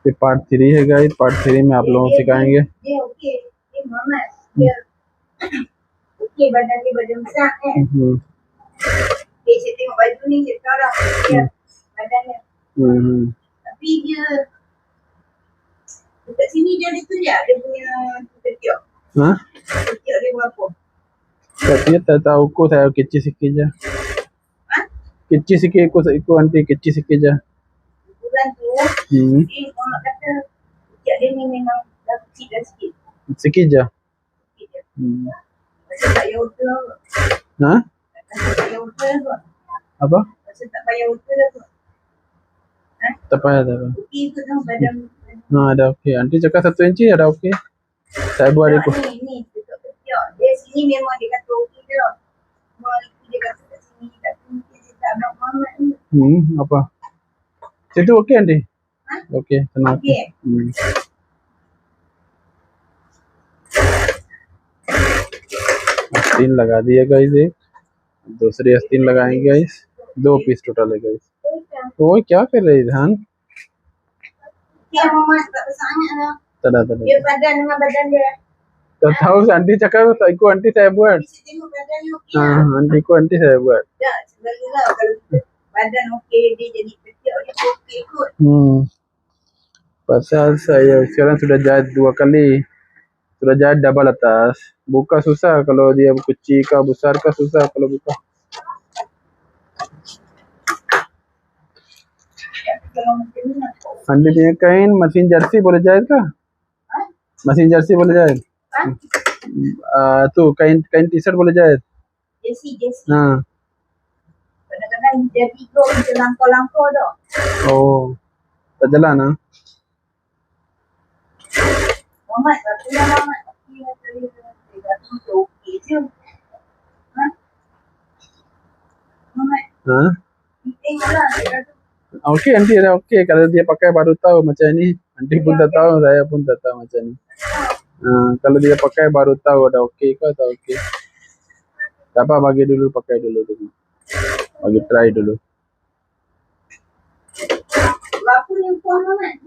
ये पार्ट 3 है guys, part 3 में आप लोगों को सिखाएंगे। ये ओके, ये मामा ये okay badan dia badan besar kan. Saya tengok baju ni sekarang dia badan dia. Tapi dia dekat sini dia ada tulis dia punya ketiak. Ketiak dia berapa? Ketiak tak tahu ko, saya kecil sikit je. Kecil sikit ikut anti, kecil sikit je. Bulan tu, orang kata ketiak dia ni memang dah kecil dah sikit. Sikit je? Sikit je. Macam tak payah ultra kot. Tak payah ultra kot. Apa? Macam tak payah ultra kot. Tak payah, tak payah. Okey kot tau badan. Ada okey. Anti cakap 1 inci ada okey. Saya buat ikut. Ni dekat ketiak. Dia sini memang dia kata okey je tau. Semua dia kata kat sini. Tapi mungkin dia tak nak banget ni. Apa? Situ okey anti? Okey, tenang. Okey. आस्तीन लगा दिया गाइस, एक दूसरी आस्तीन लगाएंगे गाइस। 2 piece total है गाइस। तो वो क्या कर रही धान? Dia mama tak bersangat lah. Tada. Dia badan dengan badan dia. तो tahu anti cakap ikut anti saya buat. Bisa tengok badan dia okey lah. Anti ikut anti saya buat. Tak, sebenarnya kalau badan okey dia jadi ketiak dia okey kot. Pasal saya sekarang sudah jahit 2 kali. Sudah jahit double atas. Buka susah kalau dia kecil kah besar kah susah kalau buka. Andi punya kain mesin jersey boleh jahit kah? Mesin jersey boleh jahit? Tu kain t-shirt boleh jahit? Jersey. Kadang-kadang dia tiga macam langkau-langkau tau. Oh, tak jalan ah? Mamat, tapi lah Mamat. Dia okey je. Mamat. Tengoklah. Okey, anti ada okey. Kalau dia pakai baru tahu macam ni. Anti pun tak tahu, saya pun tak tahu macam ni. Kalau dia pakai baru tahu ada okey ke tak okey. Tak apa, bagi dulu, pakai dulu. Bagi try dulu. Berapa limpah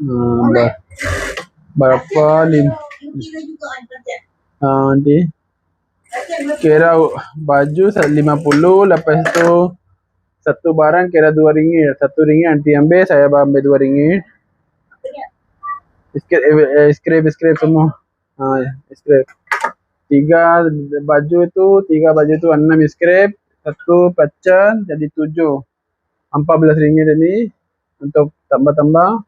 Mamat? Berapa Kira juga kan? Nanti kira baju 50, lepas tu satu barang kira RM2. RM1 anti ambil, saya ambil RM2. Scrap semua. Scrap. 3 baju tu 6 scrap, 1 pacan jadi 7. RM14 ni untuk tambah-tambah.